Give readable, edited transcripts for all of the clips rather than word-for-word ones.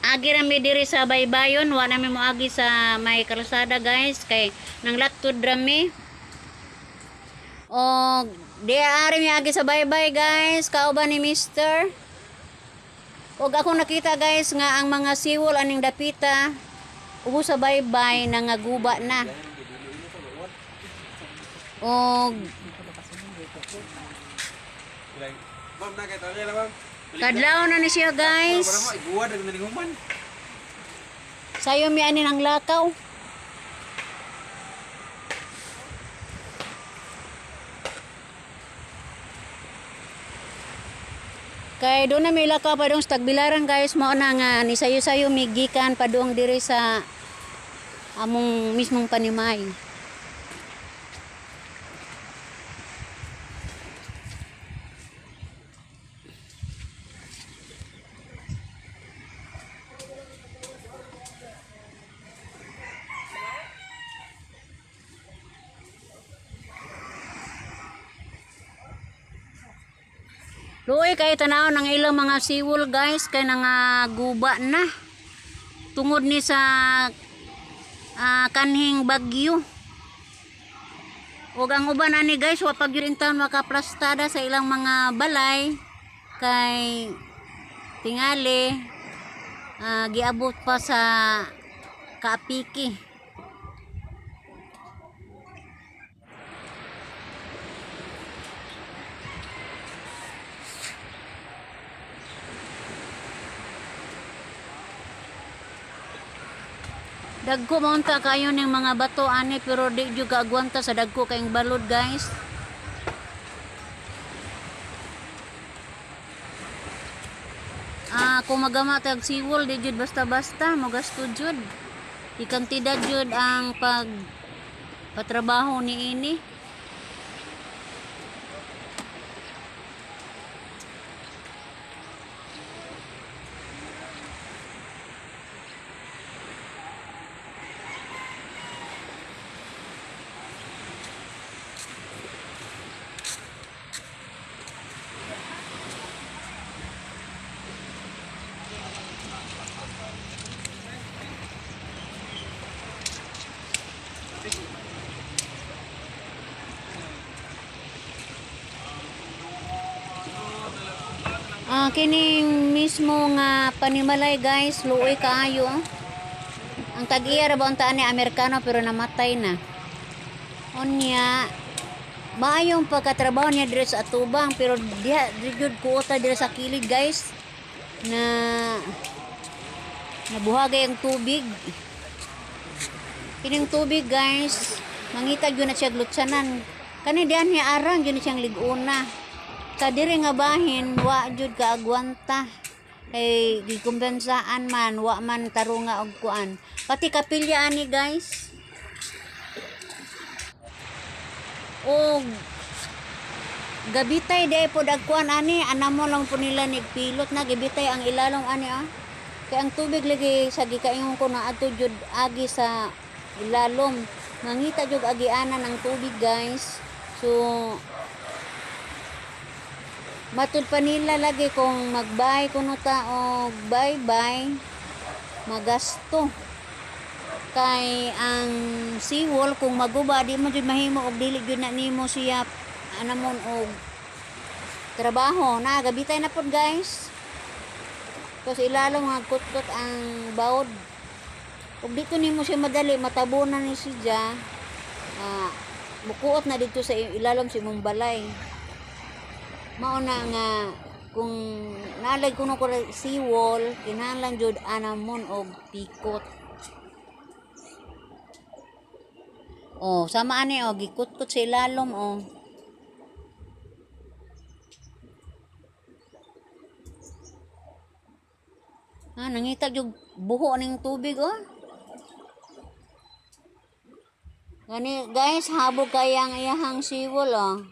agi rami diri sa baybayon, wa nami mo agi sa may kalsada guys, kay nang latod rami. O di ari mi agi sa baybay guys, kauban ni Mister. Og ako nakita guys nga ang mga siwol aning dapita ubo sa baybay nangaguba na. Og Ma'am, nakita niya lang, ma'am. kadlaw na ni siya guys. Iguwa na nalinguman. Sayo mi ani ng lakaw. Kay doon na may lakaw pa doon sa Tagbilaran guys, mao na nga ni sayo-sayo migikan pa doon diri sa among mismong panimay. Luoy kay tanaw ng ilang mga siwol guys kay nangaguba na tungod ni sa kanhing bagyo. Ug ang uban ani guys wa pag yun taon makaplastada sa ilang mga balay kay tingali giabot pa sa kaapiki. Dagko maunta kayo ng mga bato ani pero di jud kaagwanta sa dagko kayong balod guys. Kung magama tag siwol di jud basta-basta magasto jud. Ikantidad jud ang patrabaho ni ini. Kining mismo nga panimalay guys, luoy kaayo. Ang tag-iya ra ba unta ni Amerikano pero namatay na. Unya maayong pagkatrabaho niya dire sa atubang pero diha jud kuota dire sa kilid guys na nabuhagay ang tubig. Kining tubig guys, mangitag yun na siya glutsanan. Kani diyan ni arang yun siyang liguna. Sa diri nga bahin wa jud kaagwanta kay gikumpensaan man wa man tarunga og kuan pati kapilya ani guys. Og gabitay day pod ang kuan ani anamo lang po nila nigpilot na gibitay ang ilalom ani kay ang tubig lagi sa gikaingon ko na adto jud agi sa ilalom mangita jud agianan ang tubig guys. So matud pa nila lagi kung magbay kuno ta og bye-bye magasto kay ang seawall kung maguba di mo jud mahimo og dili jud na nimo siya anamon og trabaho na gabitay na pod guys. Kasi ilalom nga kutkot ang bawod og dito nimo siya madali matabunan ni siya bukuot na dito sa ilalom si mong balay. Mauna nga kung nalay kuno ko seawall kinahanglan jud anamon og pikot. Sama ani gikutkot sa ilalom nangitag jud buho ning tubig Gani guys habog kayang iyahang seawall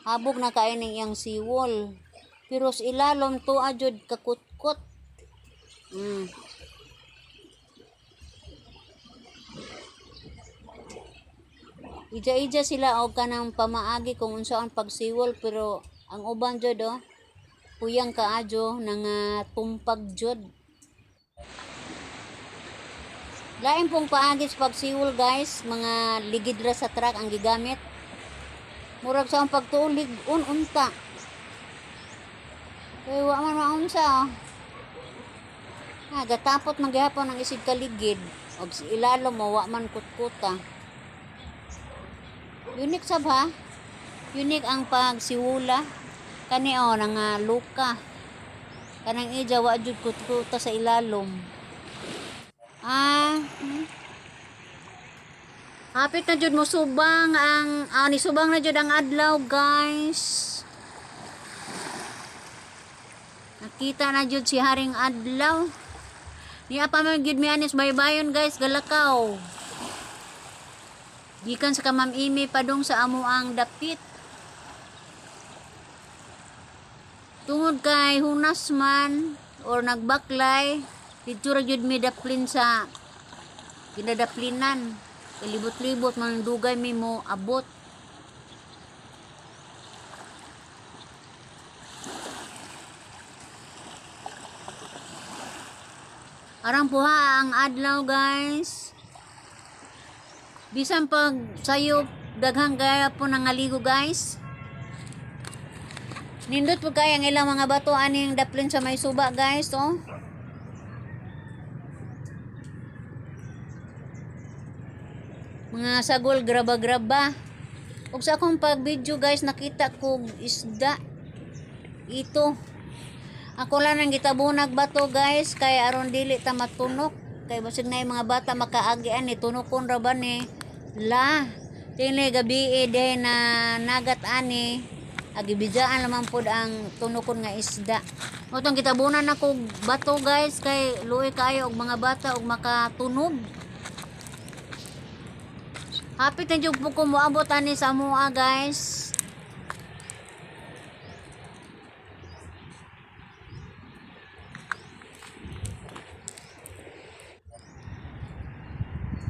habog na kain ng iyang seawall pero sa ilalom to ajud kakutkot. Ija-ija sila og kanang pamaagi kung unsa ang pag seawall pero ang uban jud Puyang kaadyo nga tumpag jud. Lain pong paagis pag siwol guys, mga ligid ra sa truck ang gigamit. Murag sa ang pagtulig unta. Kaya wa man maunsa oh. Gatapot man gihapon ang isid kaligid. Og ilalom mo wa man kutkuta. Unique sab ha. Unique ang pagsiwula. Kani nga luka. Kanang ija wa jud kutkuta sa ilalom. Hapit na jud mo subang ang ni subang na jud ang adlaw guys. Nakita na jud si Haring Adlaw. Niya pa man gid mi anis baybayon guys, galakaw. Gikan sa Ma'am Imi padung sa amo ang dapit. Tungod kay hunas man or nagbaklay, dito ra jud mi daplin sa kinadaplinan. Libot-libot man dugay mi mo abot. Arang puha ang adlaw guys. Bisan pag sayop daghang gaya po nangaligo guys. Nindot po kaya ang ilang mga bato aning daplin sa may suba guys oh. Mga sagol graba-graba. Ug sa akong pag-video guys nakita ko isda. Ito. Ako lang nang gitabunag bato guys kay aron dili ta matunok. Kay basig na yung mga bata makaagian ni tunokon ra ba ni la. Dili gabi de na nagat ani. Agibijaan naman po ang tunokon nga isda. Motong kitabunan ako bato guys kay luoy kayo og mga bata og makatunog. Hapit na jud po ko moabot ani sa mua guys.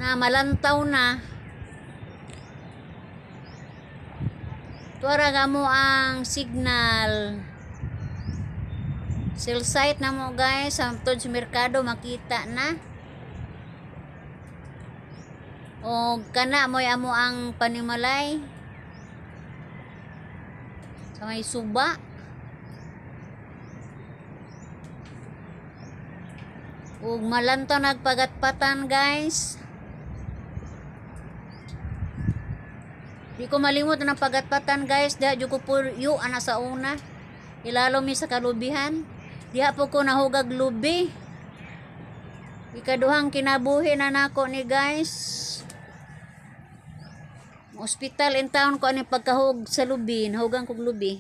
Na malantaw na. Tuara mo ang signal. Cell site na mo guys. Samtod sa merkado makita na. O kana mo'y amo ang panimalay. Sa may suba. O malantaw nagpagatpatan guys. Di ko malimot ng pagatpatan guys. Diha ko po yu ana sa una. Ilalo mi sa kalubihan. Diha po ko nahugag lubi. Ikaduhang kinabuhi na nako ni guys. Hospital in town ko ani pagkahug sa lubi. Nahugang kog lubi.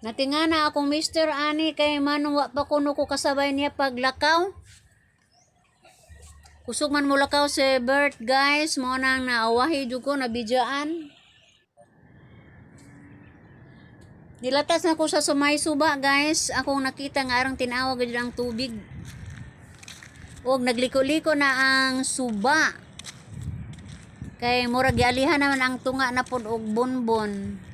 Natingana akong Mr. Ani kay manong wa pa kuno ko kasabay niya paglakaw. Kusog man mo lakaw si Bert guys, mo nang naawahi jud ko nabidyaan. Nilatas na ko sa sumay suba guys, akong nakita nga arang tinawag gud ang tubig. Og nagliko-liko na ang suba. Kay murag gialihan naman ang tunga na pod og bonbon.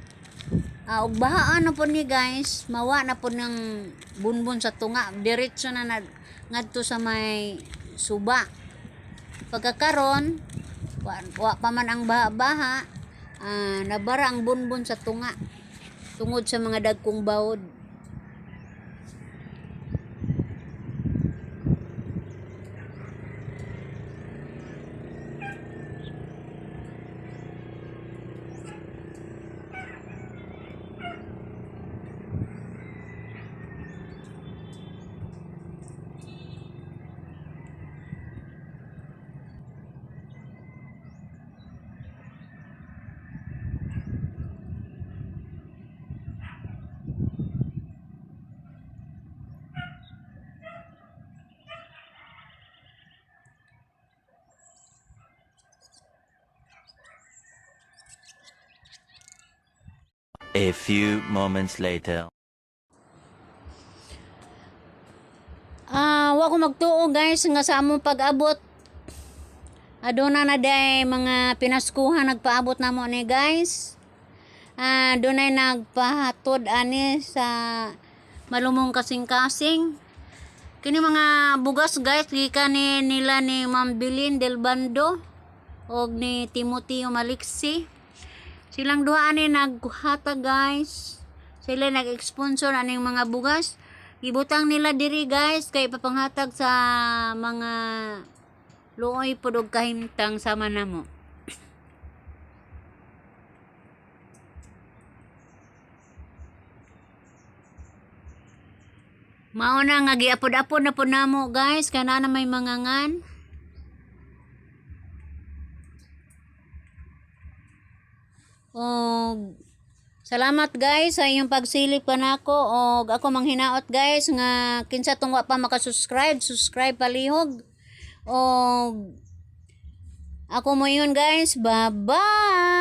Og bahaan na po ni guys, mawa na po ng bunbun sa tunga, diretso na ngadto sa may suba. Pagkakaron, wa pa man ang baha-baha, nabara ang bunbun sa tunga, tungod sa mga dagkong bawod. A few moments later. Wa ko magtuo guys nga sa among pag-abot. Aduna na day mga pinaskuhan nagpaabot namo ni guys. Dunay nagpahatod ani sa malumong kasing-kasing. Kini mga bugas guys gikan ni nila ni Ma'am Bilin Del Bando og ni Timoteo Maliksi. Silang duha ani naghatag guys. Sila nag-sponsor aning mga bugas. Ibutang nila diri guys kay papanghatag sa mga luoy pud og kahimtang sama namo. Mao na nga giapod-apod na pud namo guys kay na may mangangan. Og salamat guys sa inyong pagsilip kanako og ako manghinaot guys nga kinsa tong wa pa maka-subscribe, subscribe palihog. Og ako mo yun guys. Bye-bye.